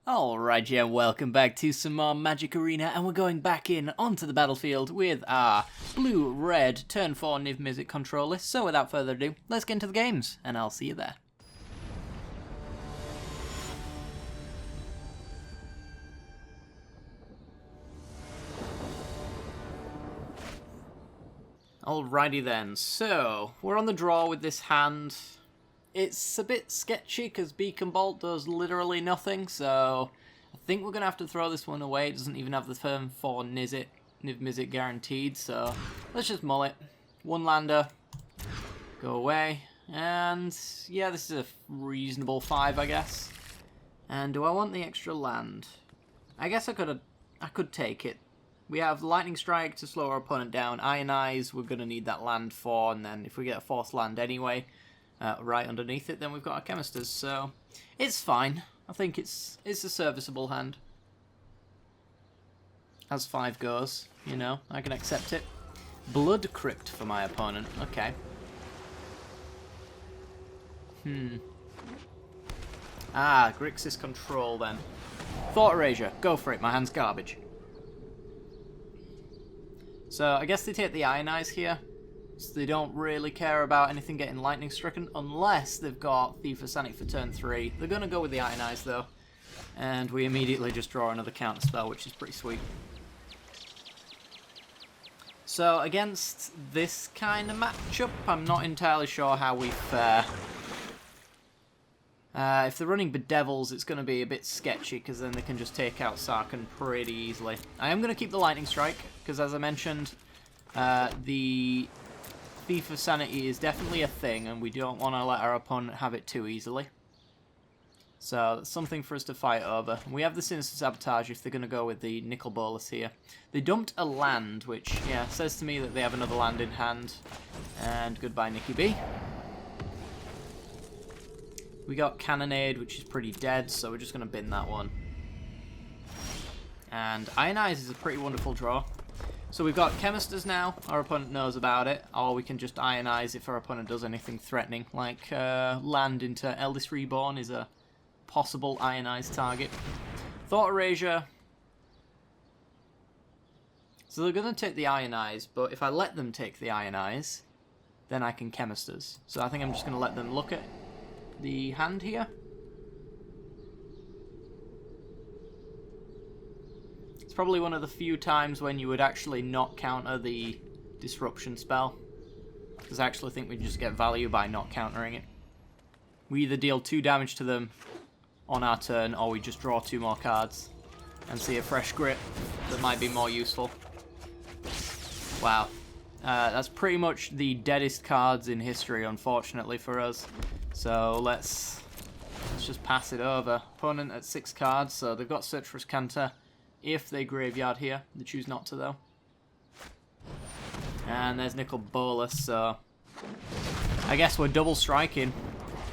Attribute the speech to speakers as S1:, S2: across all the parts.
S1: Alright, yeah, welcome back to some more Magic Arena, and we're going back in onto the battlefield with our blue-red turn 4 Niv-Mizzet control list. So without further ado, let's get into the games, and I'll see you there. Alrighty then, so we're on the draw with this hand. It's a bit sketchy because Beacon Bolt does literally nothing, so I think we're going to have to throw this one away. It doesn't even have the turn 4 Niv-Mizzet guaranteed, so let's just mull it. One lander, go away, and yeah, this is a reasonable 5, I guess. And do I want the extra land? I guess I could take it. We have Lightning Strike to slow our opponent down. Ionize, we're going to need that land for, and then if we get a forced land anyway, right underneath it, then we've got our Chemisters, so it's fine. I think it's a serviceable hand. As 5 goes, you know, I can accept it. Blood Crypt for my opponent, okay. Grixis Control then. Thought Erasure, go for it, my hand's garbage. So I guess they take the Ionize here. So they don't really care about anything getting lightning stricken unless they've got Thief of Sanity for turn 3. They're going to go with the Ionize though. And we immediately just draw another counter spell, which is pretty sweet. So against this kind of matchup, I'm not entirely sure how we fare. If they're running Bedevils, it's going to be a bit sketchy because then they can just take out Sarkhan pretty easily. I am going to keep the Lightning Strike because, as I mentioned, the Thief of Sanity is definitely a thing, and we don't want to let our opponent have it too easily. So that's something for us to fight over. We have the Sinister Sabotage if they're going to go with the Nicol Bolas here. They dumped a land, which, yeah, says to me that they have another land in hand. And goodbye, Nicky B. We got Cannonade, which is pretty dead, so we're just going to bin that one. And Ionize is a pretty wonderful draw. So we've got Chemisters now, our opponent knows about it, or we can just Ionize if our opponent does anything threatening, like land into Eldest Reborn is a possible Ionized target. Thought Erasure. So they're going to take the Ionize, but if I let them take the Ionize, then I can Chemisters. So I think I'm just going to let them look at the hand here. It's probably one of the few times when you would actually not counter the disruption spell, because I actually think we just get value by not countering it. We either deal 2 damage to them on our turn, or we just draw 2 more cards and see a fresh grip that might be more useful. Wow. That's pretty much the deadest cards in history, unfortunately for us. So let's just pass it over. Opponent at 6 cards, so they've got Search for Canter. If they graveyard here, they choose not to though. And there's Nicol Bolas, so I guess we're double striking.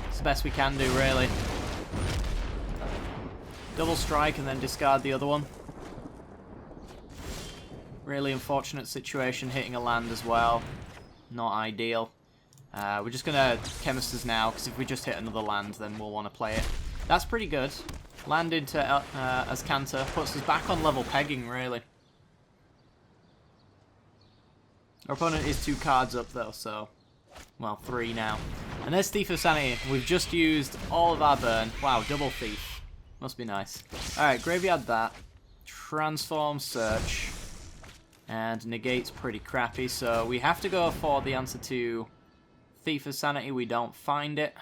S1: It's the best we can do, really. Double strike and then discard the other one. Really unfortunate situation, hitting a land as well. Not ideal. We're just going to Chemisters now, because if we just hit another land, then we'll want to play it. That's pretty good. Land into as Canter, puts us back on level pegging, really. Our opponent is 2 cards up, though, so... well, 3 now. And there's Thief of Sanity. We've just used all of our burn. Wow, double Thief. Must be nice. Alright, graveyard that. Transform, Search. And Negate's pretty crappy, so we have to go for the answer to Thief of Sanity. We don't find it.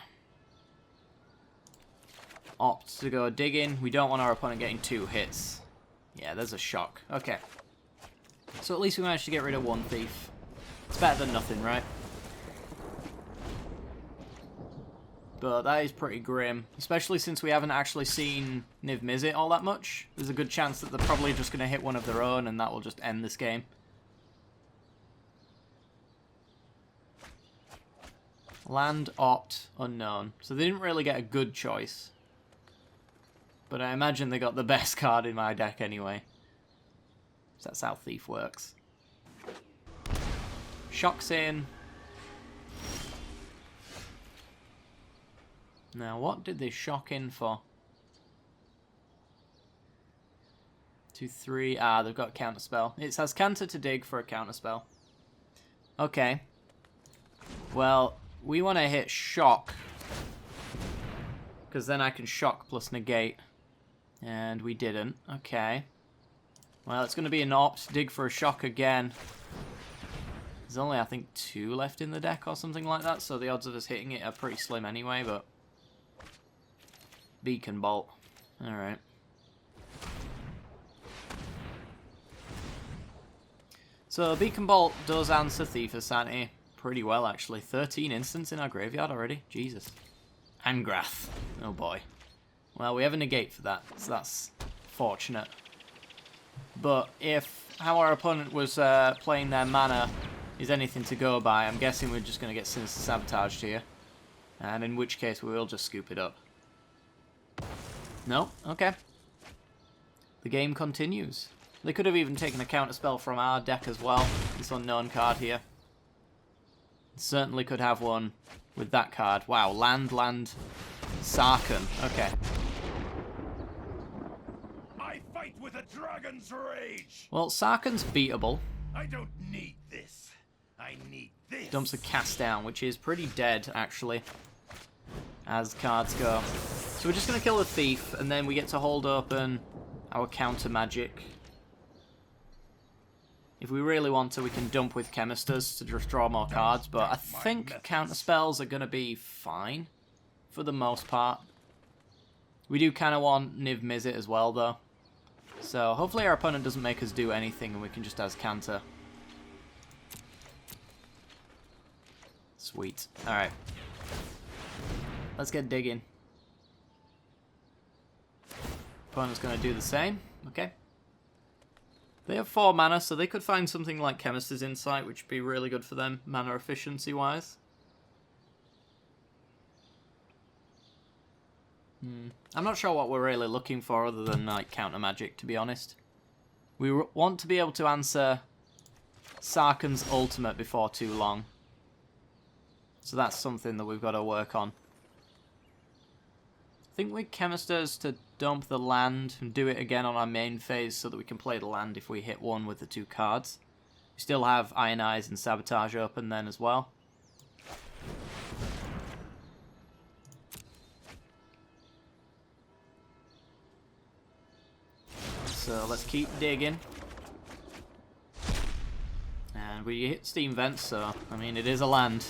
S1: Opt to go digging. We don't want our opponent getting 2 hits. Yeah, there's a shock. Okay. So at least we managed to get rid of 1 thief. It's better than nothing, right? But that is pretty grim. Especially since we haven't actually seen Niv-Mizzet all that much. There's a good chance that they're probably just going to hit one of their own and that will just end this game. Land, opt, unknown. So they didn't really get a good choice. But I imagine they got the best card in my deck anyway. So that's how Thief works. Shock's in. Now, what did they shock in for? 2, 3. Ah, they've got a counterspell. It has Canter to dig for a counterspell. Okay. Well, we want to hit Shock. Because then I can Shock plus negate. And we didn't. Okay. Well, it's going to be an opt. Dig for a Shock again. There's only, I think, 2 left in the deck or something like that. So the odds of us hitting it are pretty slim anyway, but... Beacon Bolt. Alright. So Beacon Bolt does answer Thief of Sanity pretty well, actually. 13 instants in our graveyard already. Jesus. And Grath. Oh boy. Well, we have a negate for that, so that's fortunate. But if how our opponent was playing their mana is anything to go by, I'm guessing we're just going to get Sinister Sabotaged here. And in which case we will just scoop it up. No? Okay. The game continues. They could have even taken a counterspell from our deck as well. This unknown card here. Certainly could have one with that card. Wow, land, Sarkhan. Okay.
S2: I fight with a dragon's rage.
S1: Well, Sarkhan's beatable.
S2: I don't need this. I need this.
S1: Dumps a cast down, which is pretty dead, actually, as cards go. So we're just going to kill the Thief, and then we get to hold open our counter magic. If we really want to, we can dump with Chemisters to just draw more cards, but I think counter spells are going to be fine for the most part. We do kind of want Niv-Mizzet as well, though. So hopefully our opponent doesn't make us do anything and we can just as counter. Sweet. Alright. Let's get digging. Opponent's going to do the same. Okay. They have 4 mana, so they could find something like Chemist's Insight, which would be really good for them, mana efficiency-wise. I'm not sure what we're really looking for other than like counter magic, to be honest. We want to be able to answer Sarkhan's ultimate before too long. So that's something that we've got to work on. I think we Chemisters to dump the land and do it again on our main phase so that we can play the land if we hit one with the 2 cards. We still have Ionize and Sabotage open then as well. So let's keep digging. And we hit Steam Vents, so, I mean, it is a land.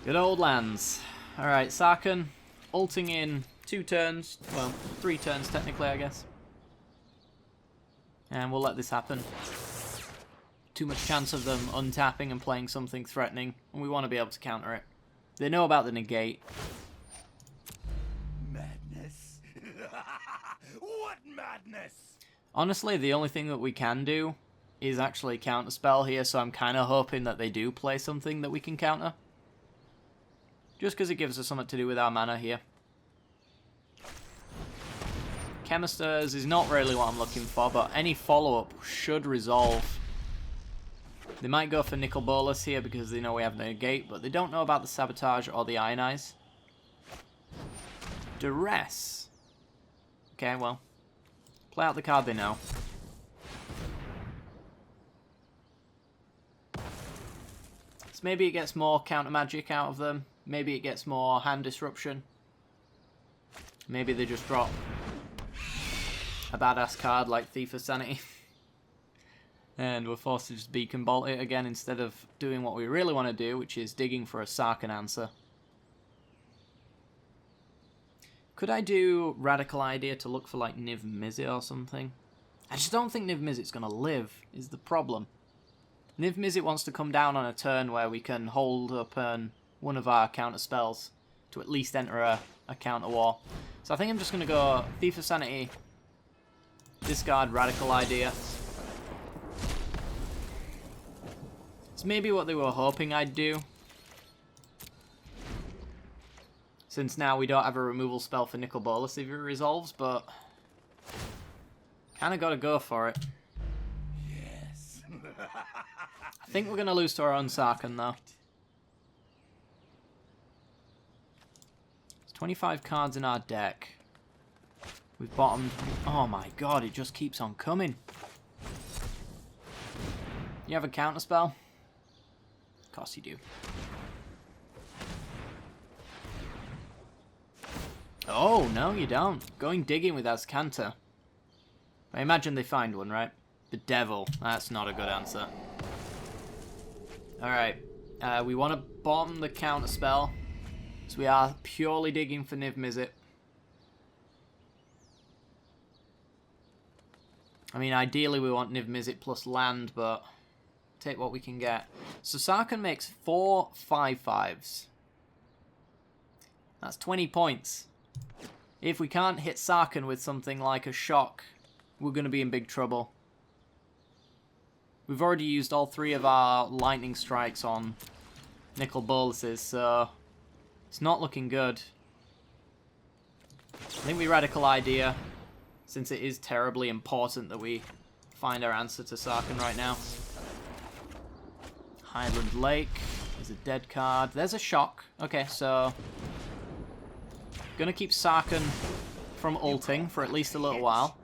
S1: Good old lands. Alright, Sarkhan, ulting in 2 turns. Well, 3 turns technically, I guess. And we'll let this happen. Too much chance of them untapping and playing something threatening, and we want to be able to counter it. They know about the negate.
S2: Madness. What madness?
S1: Honestly, the only thing that we can do is actually counterspell here, so I'm kind of hoping that they do play something that we can counter. Just because it gives us something to do with our mana here. Chemisters is not really what I'm looking for, but any follow-up should resolve. They might go for Nicol Bolas here because they know we have no negate, but they don't know about the Sabotage or the Ionize. Duress. Okay, well. Play out the card they know. So maybe it gets more counter magic out of them. Maybe it gets more hand disruption. Maybe they just drop a badass card like Thief of Sanity. And we're forced to just Beacon Bolt it again instead of doing what we really want to do, which is digging for a Sarkhan answer. Could I do Radical Idea to look for like Niv-Mizzet or something? I just don't think Niv-Mizzet's going to live, is the problem. Niv-Mizzet wants to come down on a turn where we can hold up one of our counter spells to at least enter a counter war. So I think I'm just going to go Thief of Sanity, discard Radical Idea. It's maybe what they were hoping I'd do. Since now we don't have a removal spell for Nicol Bolas if it resolves, but kind of got to go for it.
S2: Yes.
S1: I think we're going to lose to our own Sarkhan, though. There's 25 cards in our deck. We've bottomed. Oh my god, it just keeps on coming. You have a counter spell? Of course you do. Oh, no you don't. Going digging with Azcanta. I imagine they find one, right? The devil. That's not a good answer. Alright. We want to bottom the counter spell. So we are purely digging for Niv-Mizzet. I mean, ideally we want Niv-Mizzet plus land, but take what we can get. So Sarkhan makes 4 5/5s. That's 20 points. If we can't hit Sarkhan with something like a shock, we're going to be in big trouble. We've already used all 3 of our lightning strikes on nickel boluses, so it's not looking good. I think we radical idea, since it is terribly important that we find our answer to Sarkhan right now. Highland Lake. There's a dead card. There's a shock. Okay, so gonna keep Sarkhan from ulting for at least a little while.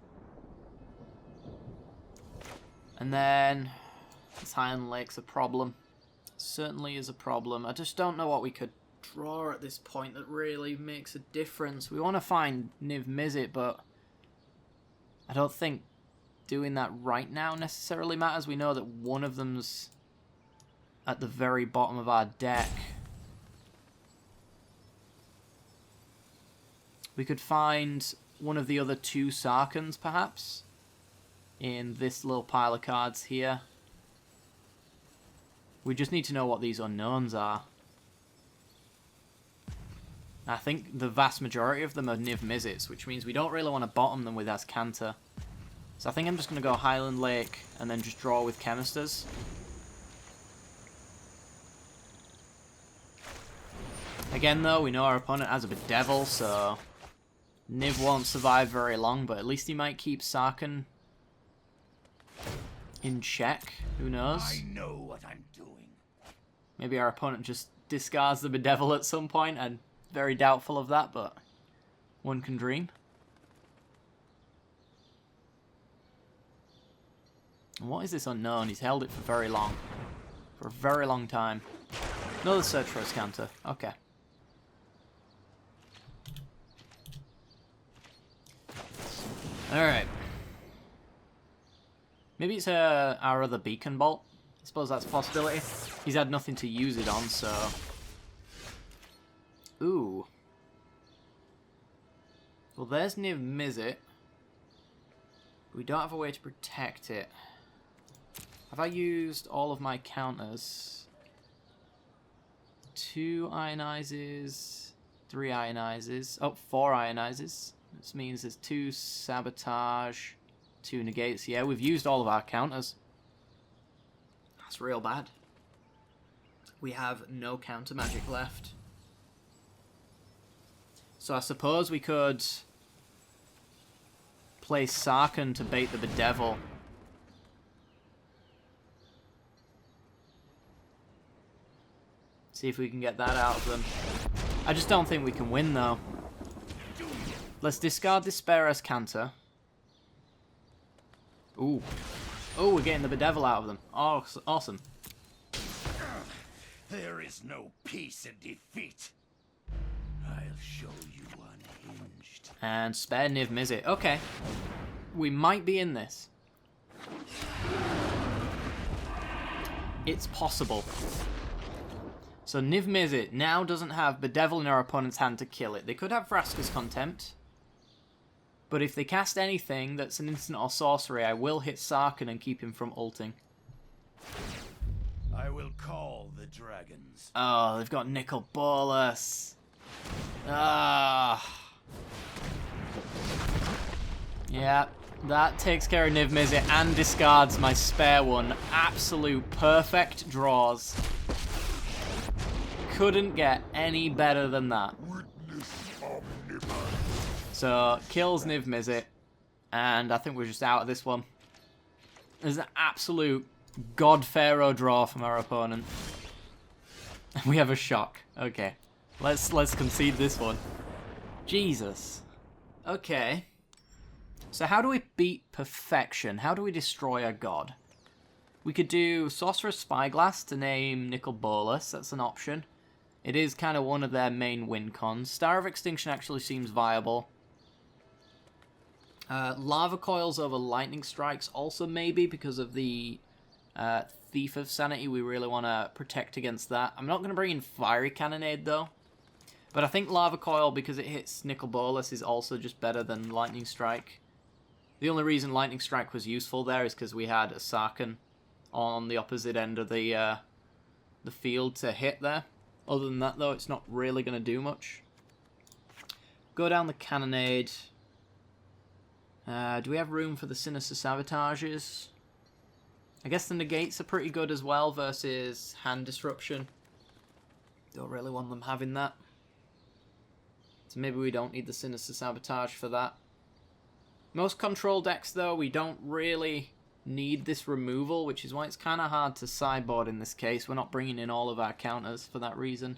S1: And then this Highland Lake's a problem. Certainly is a problem. I just don't know what we could draw at this point that really makes a difference. We want to find Niv-Mizzet, but I don't think doing that right now necessarily matters. We know that one of them's at the very bottom of our deck. We could find one of the other 2 Sarkhans, perhaps, in this little pile of cards here. We just need to know what these unknowns are. I think the vast majority of them are Niv-Mizzets, which means we don't really want to bottom them with Azcanta. So I think I'm just going to go Highland Lake and then just draw with Chemisters. Again, though, we know our opponent has a Bedevil, so Niv won't survive very long, but at least he might keep Sarkhan in check. Who knows?
S2: I know what I'm doing.
S1: Maybe our opponent just discards the Bedevil at some point. I'm very doubtful of that, but one can dream. And what is this unknown? He's held it for very long. For a very long time. Another search for Azcanta. Okay. Alright. Maybe it's our other beacon bolt. I suppose that's a possibility. He's had nothing to use it on, so... Ooh. Well, there's Niv-Mizzet. We don't have a way to protect it. Have I used all of my counters? 2 ionizes, 3 ionizes. Oh, 4 ionizes. This means there's 2 sabotage, 2 negates. Yeah, we've used all of our counters. That's real bad. We have no counter magic left. So I suppose we could play Sarkhan to bait the Bedevil. See if we can get that out of them. I just don't think we can win, though. Let's discard this spare Azcanta. Ooh. Oh, we're getting the Bedevil out of them. Oh, awesome.
S2: There is no peace in defeat. I'll show you unhinged.
S1: And spare Niv-Mizzet. Okay. We might be in this. It's possible. So Niv-Mizzet now doesn't have Bedevil in our opponent's hand to kill it. They could have Vraska's Contempt. But if they cast anything that's an instant or sorcery, I will hit Sarkhan and keep him from ulting.
S2: I will call the dragons.
S1: Oh, they've got Nicol Bolas. Ah. Yeah, that takes care of Niv-Mizzet and discards my spare one. Absolute perfect draws. Couldn't get any better than that. So, kills Niv-Mizzet, and I think we're just out of this one. There's an absolute God Pharaoh draw from our opponent. We have a shock. Okay. Let's concede this one. Jesus. Okay. So how do we beat perfection? How do we destroy a god? We could do Sorcerer's Spyglass to name Nicol Bolas. That's an option. It is kind of one of their main win cons. Star of Extinction actually seems viable. Lava Coils over Lightning Strikes also maybe because of the Thief of Sanity. We really want to protect against that. I'm not going to bring in Fiery Cannonade though. But I think Lava Coil, because it hits Nicol Bolas, is also just better than Lightning Strike. The only reason Lightning Strike was useful there is because we had a Sarkhan on the opposite end of the field to hit there. Other than that though, it's not really going to do much. Go down the Cannonade. Do we have room for the Sinister Sabotages? I guess the Negates are pretty good as well versus Hand Disruption. Don't really want them having that. So maybe we don't need the Sinister Sabotage for that. Most control decks though, we don't really need this removal, which is why it's kind of hard to sideboard in this case. We're not bringing in all of our counters for that reason.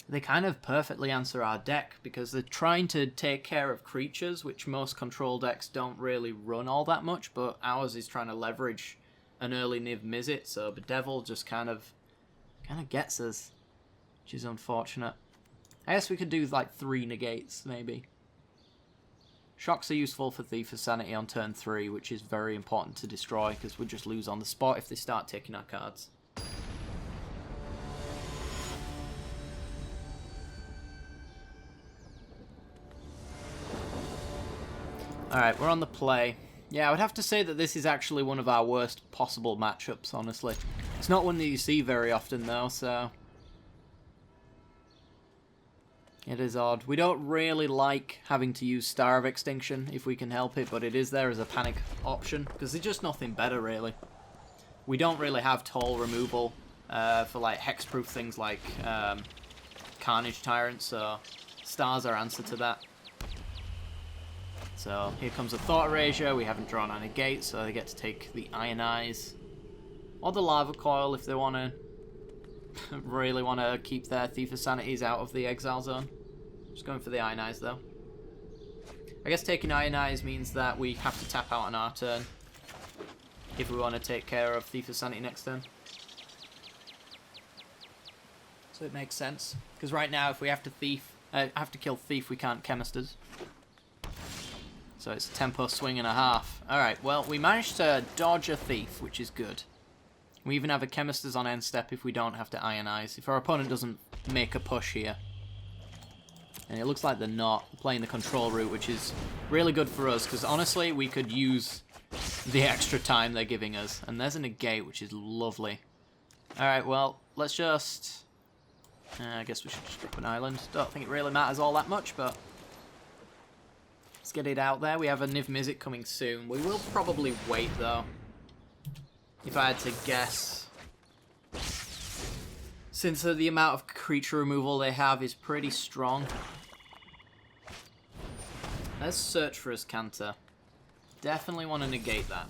S1: They kind of perfectly answer our deck because they're trying to take care of creatures, which most control decks don't really run all that much, but ours is trying to leverage an early Niv-Mizzet, so Bedevil just kind of gets us, which is unfortunate. I guess we could do like 3 negates, maybe. Shocks are useful for Thief of Sanity on turn 3, which is very important to destroy, because we'll just lose on the spot if they start taking our cards. Alright, we're on the play. Yeah, I would have to say that this is actually one of our worst possible matchups, honestly. It's not one that you see very often, though, so... It is odd. We don't really like having to use Star of Extinction if we can help it, but it is there as a panic option, because there's just nothing better, really. We don't really have toll removal for like hexproof things like Carnage Tyrant, so Star's our answer to that. So here comes a Thought Erasure. We haven't drawn on a gate, so they get to take the Ionize. Or the Lava Coil if they want to really want to keep their Thief of Sanities out of the exile zone. Just going for the Ionize though. I guess taking Ionize means that we have to tap out on our turn if we want to take care of Thief of Sanity next turn. So it makes sense. Because right now if we have to kill Thief, we can't Chemisters. So it's a tempo swing and a half. Alright, well we managed to dodge a Thief, which is good. We even have a Chemisters on end step if we don't have to Ionize. If our opponent doesn't make a push here. And it looks like they're not playing the control route, which is really good for us. Because honestly, we could use the extra time they're giving us. And there's a negate, which is lovely. Alright, well, let's just... I guess we should just drop an island. Don't think it really matters all that much, but... Let's get it out there. We have a Niv-Mizzet coming soon. We will probably wait, though. If I had to guess, since the amount of creature removal they have is pretty strong. Let's search for his Canter. Definitely want to negate that.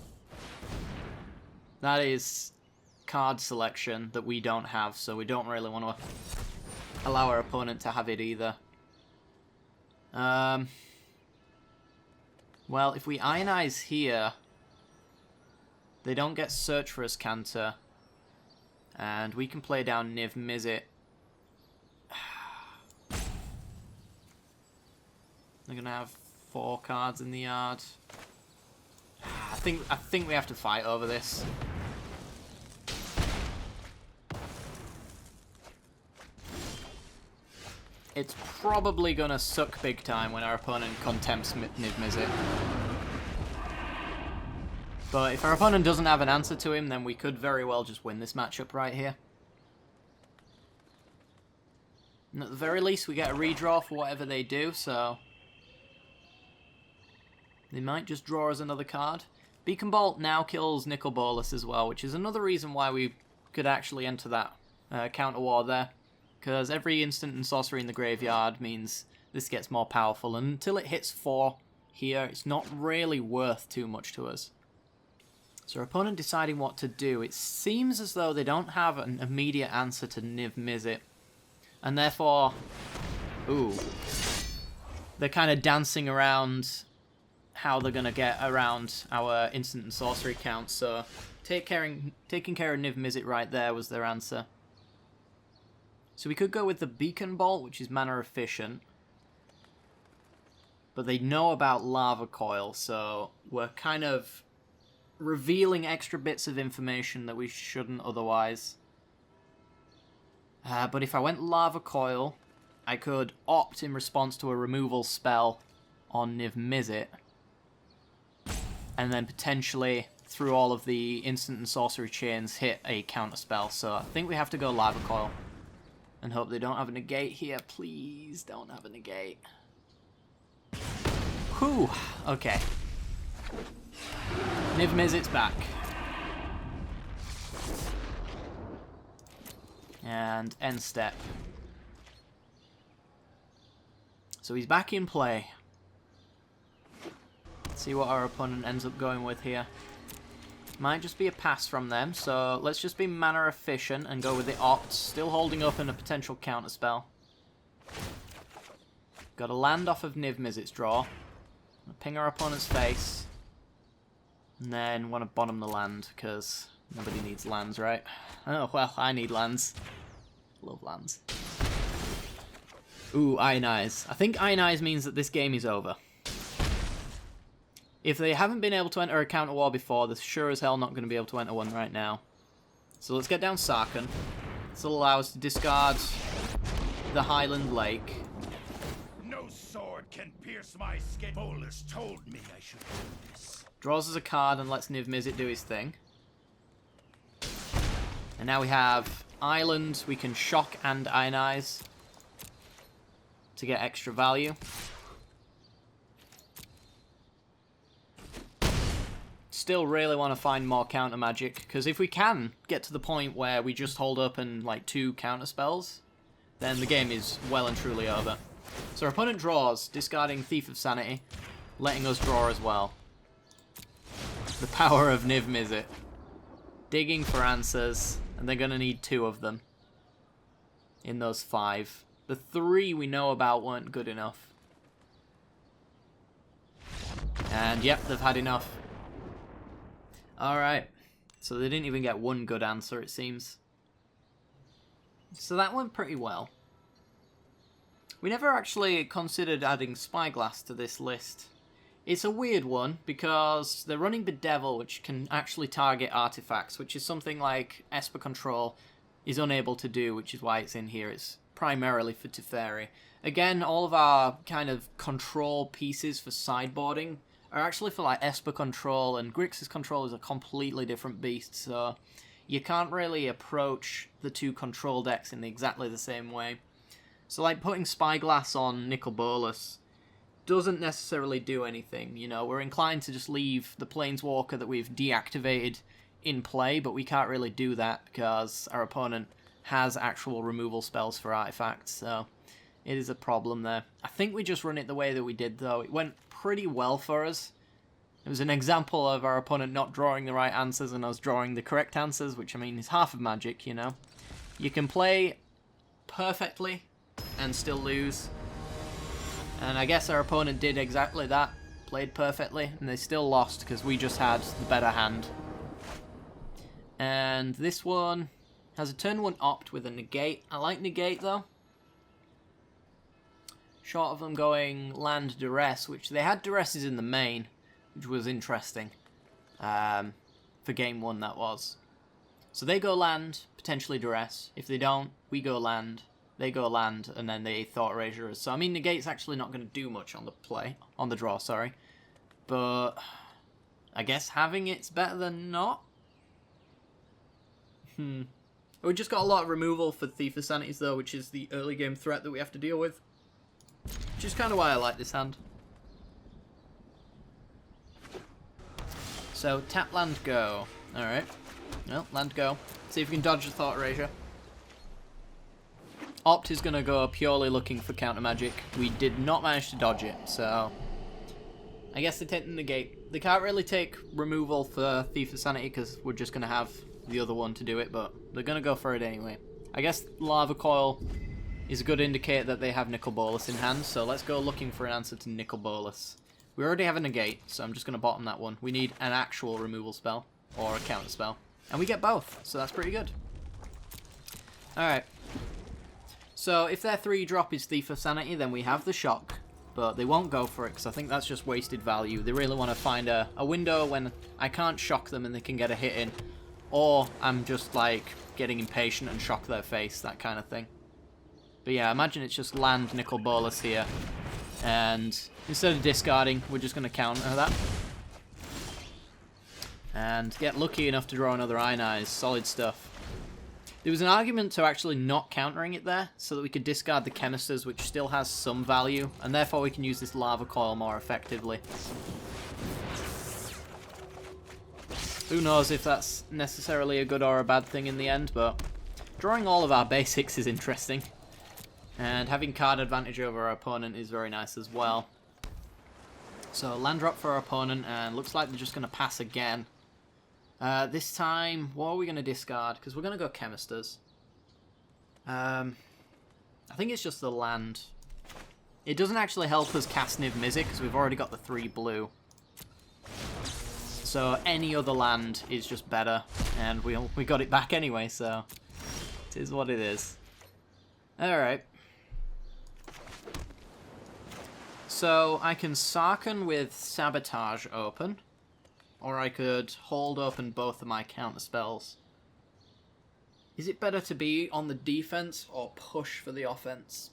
S1: That is card selection that we don't have, so we don't really want to allow our opponent to have it either. Well, if we Ionize here... They don't get Search for us Canter. And we can play down Niv-Mizzet. They're gonna have 4 cards in the yard. I think we have to fight over this. It's probably gonna suck big time when our opponent contempts Niv-Mizzet. But if our opponent doesn't have an answer to him, then we could very well just win this matchup right here. And at the very least, we get a redraw for whatever they do, so... They might just draw us another card. Beacon Bolt now kills Nicol Bolas as well, which is another reason why we could actually enter that counter war there. Because every instant and sorcery in the graveyard means this gets more powerful, and until it hits 4 here, it's not really worth too much to us. So our opponent deciding what to do. It seems as though they don't have an immediate answer to Niv-Mizzet. And therefore... Ooh. They're kind of dancing around how they're going to get around our instant and sorcery count. So taking care of Niv-Mizzet right there was their answer. So we could go with the Beacon Bolt, which is mana efficient. But they know about Lava Coil, so we're kind of revealing extra bits of information that we shouldn't otherwise. But if I went Lava Coil, I could opt in response to a removal spell on Niv-Mizzet, and then potentially, through all of the instant and sorcery chains, hit a counter spell. So I think we have to go Lava Coil. And hope they don't have a negate here. Please don't have a negate. Whew. Okay. Niv-Mizzet's back. And end step. So he's back in play. Let's see what our opponent ends up going with here. Might just be a pass from them, so let's just be mana efficient and go with the opt. Still holding up in a potential counterspell. Got to land off of Niv-Mizzet's draw. Ping our opponent's face. And then want to bottom the land, because nobody needs lands, right? Oh, well, I need lands. Love lands. Ooh, Ionize. I think Ionize means that this game is over. If they haven't been able to enter a counter war before, they're sure as hell not going to be able to enter one right now. So let's get down Sarkhan. This will allow us to discard the Highland Lake.
S2: No sword can pierce my skin. Bolus told me I should do this.
S1: Draws us a card and lets Niv-Mizzet do his thing. And now we have Island. We can shock and Ionize to get extra value. Still really want to find more counter magic, because if we can get to the point where we just hold up and like 2 counter spells, then the game is well and truly over. So our opponent draws, discarding Thief of Sanity, letting us draw as well. The power of Niv-Mizzet. Digging for answers, and they're going to need 2 of them in those 5. The 3 we know about weren't good enough. And yep, they've had enough. Alright, so they didn't even get 1 good answer, it seems. So that went pretty well. We never actually considered adding Spyglass to this list. It's a weird one, because they're running Bedevil, which can actually target artifacts, which is something like Esper Control is unable to do, which is why it's in here. It's primarily for Teferi. Again, all of our kind of control pieces for sideboarding are actually for like Esper Control, and Grixis Control is a completely different beast, so you can't really approach the 2 control decks in exactly the same way. So like putting Spyglass on Nicol Bolas doesn't necessarily do anything, you know. We're inclined to just leave the Planeswalker that we've deactivated in play, but we can't really do that because our opponent has actual removal spells for artifacts, so it is a problem there. I think we just run it the way that we did, though. It went pretty well for us. It was an example of our opponent not drawing the right answers and us drawing the correct answers, which, I mean, is half of Magic, you know. You can play perfectly and still lose. And I guess our opponent did exactly that. Played perfectly, and they still lost because we just had the better hand. And this one has a turn 1 opt with a negate. I like negate, though. Short of them going land duress, which they had duresses in the main, which was interesting. For game 1, that was. So they go land, potentially duress. If they don't, we go land, they go land, and then they Thought Erasure us. So, I mean, negate's actually not going to do much on the draw, sorry. But I guess having it's better than not. We just got a lot of removal for Thief of Sanities, though, which is the early game threat that we have to deal with. Which is kind of why I like this hand. So, tap, land, go. Alright. No, land, go. See if we can dodge the Thought Erasure. Opt is going to go purely looking for counter magic. We did not manage to dodge it, so I guess they take the negate. They can't really take removal for Thief of Sanity because we're just going to have the other one to do it, but they're going to go for it anyway. I guess Lava Coil is a good indicator that they have Nicol Bolas in hand, so let's go looking for an answer to Nicol Bolas. We already have a negate, so I'm just going to bottom that one. We need an actual removal spell, or a counter spell. And we get both, so that's pretty good. Alright. So if their 3-drop is Thief of Sanity, then we have the Shock. But they won't go for it, because I think that's just wasted value. They really want to find a window when I can't shock them and they can get a hit in. Or I'm just, like, getting impatient and shock their face, that kind of thing. But yeah, imagine it's just land Nicol Bolas here. And instead of discarding, we're just going to counter that. And get lucky enough to draw another Iron Eyes. Solid stuff. There was an argument to actually not countering it there, so that we could discard the Canisters, which still has some value, and therefore we can use this Lava Coil more effectively. Who knows if that's necessarily a good or a bad thing in the end, but drawing all of our basics is interesting. And having card advantage over our opponent is very nice as well. So land drop for our opponent, and looks like they're just going to pass again. This time, what are we going to discard? Because we're going to go Chemisters. I think it's just the land. It doesn't actually help us cast Niv-Mizzet because we've already got the 3 blue. So any other land is just better, and we got it back anyway, so it is what it is. Alright. So I can Sarkhan with Sabotage open. Or I could hold open both of my counter spells. Is it better to be on the defense or push for the offense?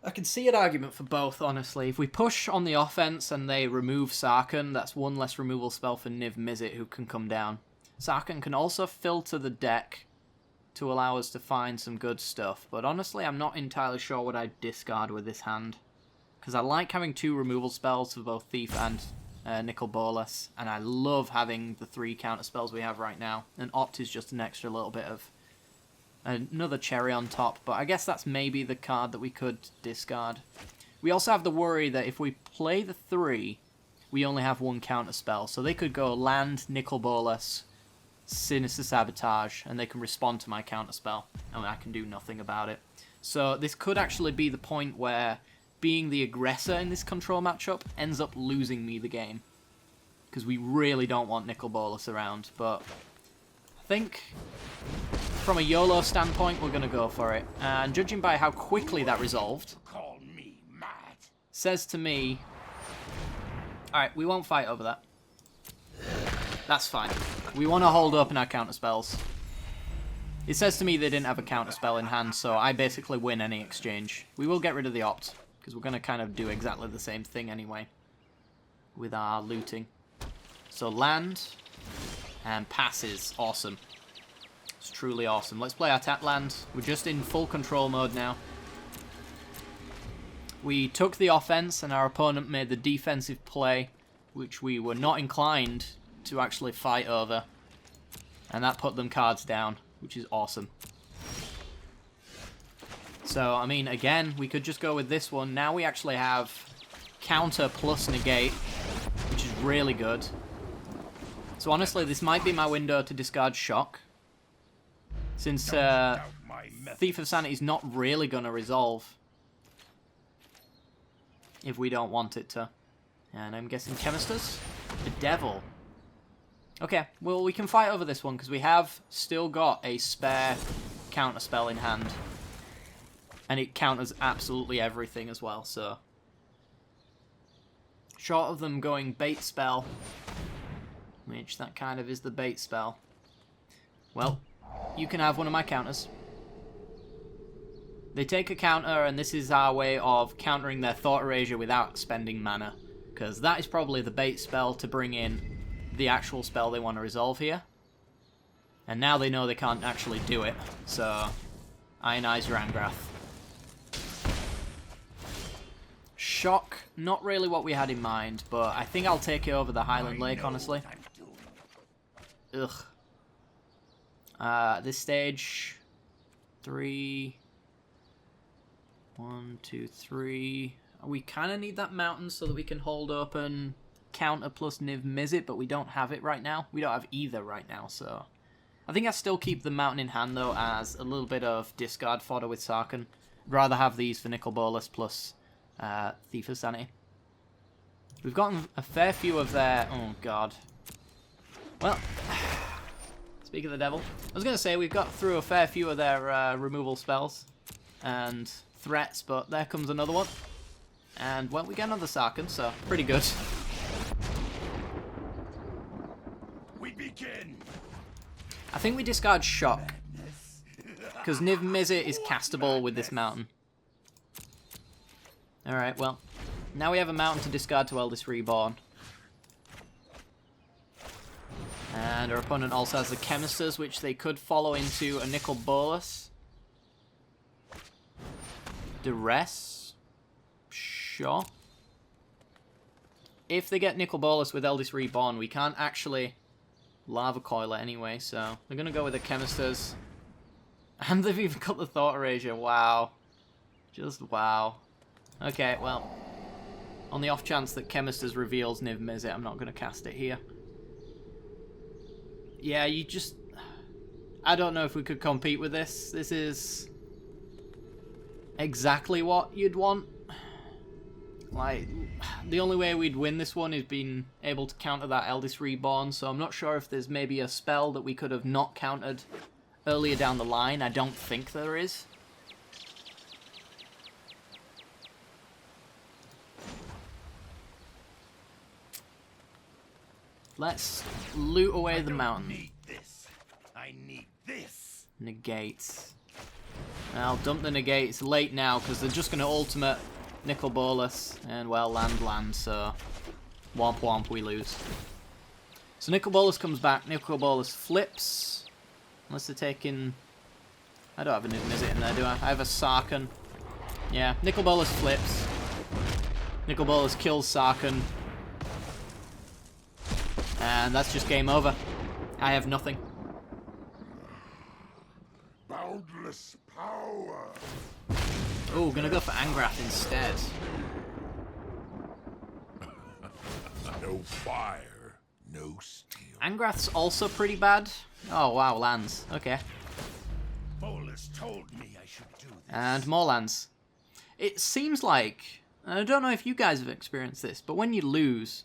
S1: I can see an argument for both, honestly. If we push on the offense and they remove Sarkhan, that's one less removal spell for Niv-Mizzet who can come down. Sarkhan can also filter the deck to allow us to find some good stuff, but honestly I'm not entirely sure what I'd discard with this hand. Because I like having 2 removal spells for both Thief and Nicol Bolas, and I love having the 3 counter spells we have right now. And Opt is just an extra little bit of another cherry on top, but I guess that's maybe the card that we could discard. We also have the worry that if we play the 3, we only have 1 counter spell, so they could go land Nicol Bolas, Sinister Sabotage, and they can respond to my counter spell, and I can do nothing about it. So this could actually be the point where being the aggressor in this control matchup ends up losing me the game. Because we really don't want Nicol Bolas around, but I think from a YOLO standpoint, we're going to go for it. And judging by how quickly that resolved,
S2: Call me mad.
S1: says to me... Alright, we won't fight over that. That's fine. We want to hold open our counterspells. It says to me they didn't have a counterspell in hand, so I basically win any exchange. We will get rid of the Opt, because we're going to kind of do exactly the same thing anyway with our looting. So land and passes. Awesome. It's truly awesome. Let's play our tap land. We're just in full control mode now. We took the offense and our opponent made the defensive play, which we were not inclined to actually fight over. And that put them cards down, which is awesome. So, I mean, again, we could just go with this one. Now we actually have counter plus negate, which is really good. So honestly, this might be my window to discard Shock. Since Thief of Sanity is not really going to resolve. If we don't want it to. And I'm guessing Chemisters? The Devil. Okay, well, we can fight over this one, because we have still got a spare counterspell in hand. And it counters absolutely everything as well, so... Short of them going bait spell, which that kind of is the bait spell. Well, you can have one of my counters. They take a counter, and this is our way of countering their Thought Erasure without spending mana. Because that is probably the bait spell to bring in the actual spell they want to resolve here. And now they know they can't actually do it, so... Ionize Rangrath. Shock, not really what we had in mind, but I think I'll take it over the Highland Lake, honestly. Ugh. This stage... 3... 1, 2, 3... We kind of need that mountain so that we can hold open counter plus Niv-Mizzet, but we don't have it right now. We don't have either right now, so... I think I still keep the mountain in hand, though, as a little bit of discard fodder with Sarkhan. I'd rather have these for Nicol Bolas plus Thief of Sanity. We've gotten a fair few of their... Oh, God. Well, speak of the devil. I was going to say, we've got through a fair few of their removal spells and threats, but there comes another one. And, well, we get another Sarkhan, so pretty good.
S2: We begin.
S1: I think we discard Shock, because Niv-Mizzet is castable with this mountain. Alright, well, now we have a mountain to discard to Eldest Reborn. And our opponent also has the Chemisters, which they could follow into a Nicol Bolas. Duress? Sure. If they get Nicol Bolas with Eldest Reborn, we can't actually Lava Coil it anyway, so they're going to go with the Chemisters. And they've even got the Thought Erasure, wow. Just wow. Okay, well, on the off chance that Chemisters reveals Niv-Mizzet, I'm not going to cast it here. Yeah, you just... I don't know if we could compete with this. This is exactly what you'd want. Like, the only way we'd win this one is being able to counter that Eldest Reborn, so I'm not sure if there's maybe a spell that we could have not countered earlier down the line. I don't think there is. Let's loot away the mountain.
S2: Need this. I need this.
S1: Negates. I'll dump the negates late now because they're just going to ultimate Nicol Bolas and, well, land, so womp womp, we lose. So Nicol Bolas comes back, Nicol Bolas flips. Unless they're taking... I don't have a Niv-Mizzet in there, do I? I have a Sarkhan. Yeah, Nicol Bolas flips. Nicol Bolas kills Sarkhan. And that's just game over. I have nothing.
S2: Boundless power.
S1: Oh, gonna go for Angrath instead.
S2: No fire, no steel.
S1: Angrath's also pretty bad. Oh wow, lands. Okay.
S2: Bolas told me I should do this.
S1: And more lands. It seems like, and I don't know if you guys have experienced this, but when you lose,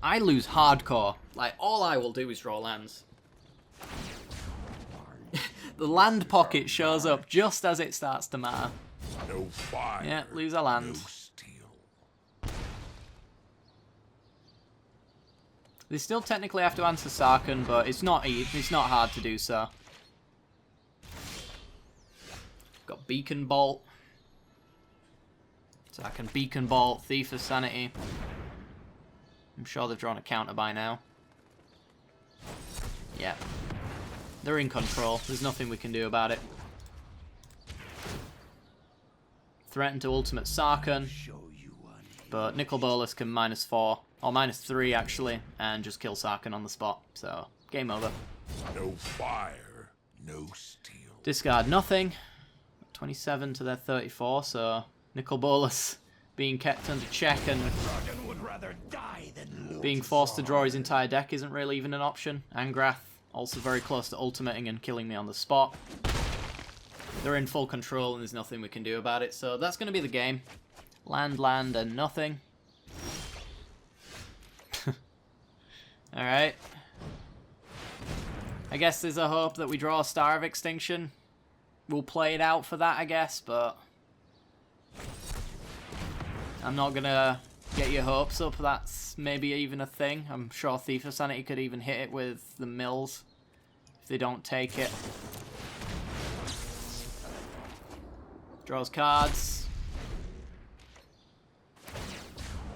S1: I lose hardcore. Like, all I will do is draw lands. The land pocket shows up just as it starts to matter.
S2: No fire.
S1: Yeah, lose a land.
S2: No steel.
S1: They still technically have to answer Sarkhan, but it's not hard to do so. Got Beacon Bolt. So I can Beacon Bolt, Thief of Sanity. I'm sure they've drawn a counter by now. Yeah. They're in control. There's nothing we can do about it. Threaten to ultimate Sarkhan. But Nicol Bolas can -4, or -3 actually, and just kill Sarkhan on the spot. So, game over.
S2: No fire, no steel.
S1: Discard nothing. 27 to their 34, so Nicol Bolas being kept under check and
S2: Would rather die than
S1: being forced to draw his entire deck isn't really even an option. Angrath also very close to ultimating and killing me on the spot. They're in full control and there's nothing we can do about it, so that's going to be the game. Land, and nothing. Alright. I guess there's a hope that we draw a Star of Extinction. We'll play it out for that, I guess, but I'm not going to get your hopes up. That's maybe even a thing. I'm sure Thief of Sanity could even hit it with the mills if they don't take it. Draws cards.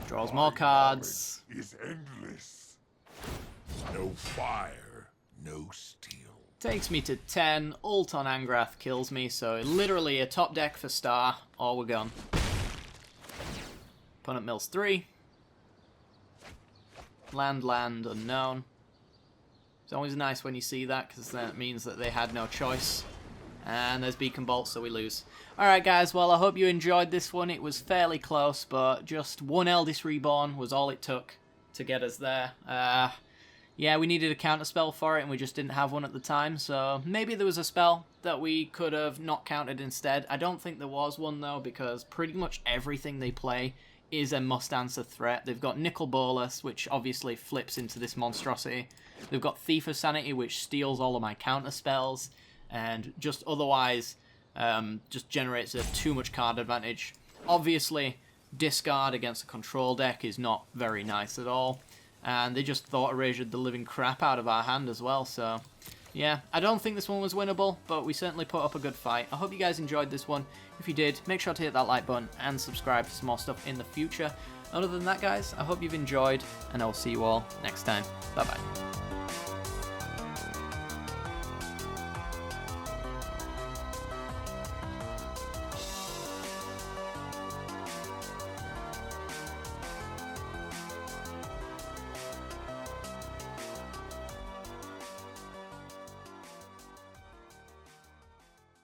S1: Draws more cards.
S2: Is endless. No fire, no steel.
S1: Takes me to 10. Ult on Angrath kills me, so literally a top deck for Star, or we're gone. Opponent mills 3. Land, unknown. It's always nice when you see that, because then it means that they had no choice. And there's Beacon Bolt, so we lose. Alright guys, well I hope you enjoyed this one. It was fairly close, but just one Eldest Reborn was all it took to get us there. yeah, we needed a counter spell for it, and we just didn't have one at the time, so maybe there was a spell that we could have not countered instead. I don't think there was one, though, because pretty much everything they play is a must-answer threat. They've got Nickel Bolas, which obviously flips into this monstrosity. They've got Thief of Sanity, which steals all of my counter spells, and just otherwise just generates a too much card advantage. Obviously, discard against a control deck is not very nice at all. And they just thought erasured the living crap out of our hand as well, so yeah, I don't think this one was winnable, but we certainly put up a good fight. I hope you guys enjoyed this one. If you did, make sure to hit that like button and subscribe for some more stuff in the future. Other than that, guys, I hope you've enjoyed, and I'll see you all next time. Bye-bye.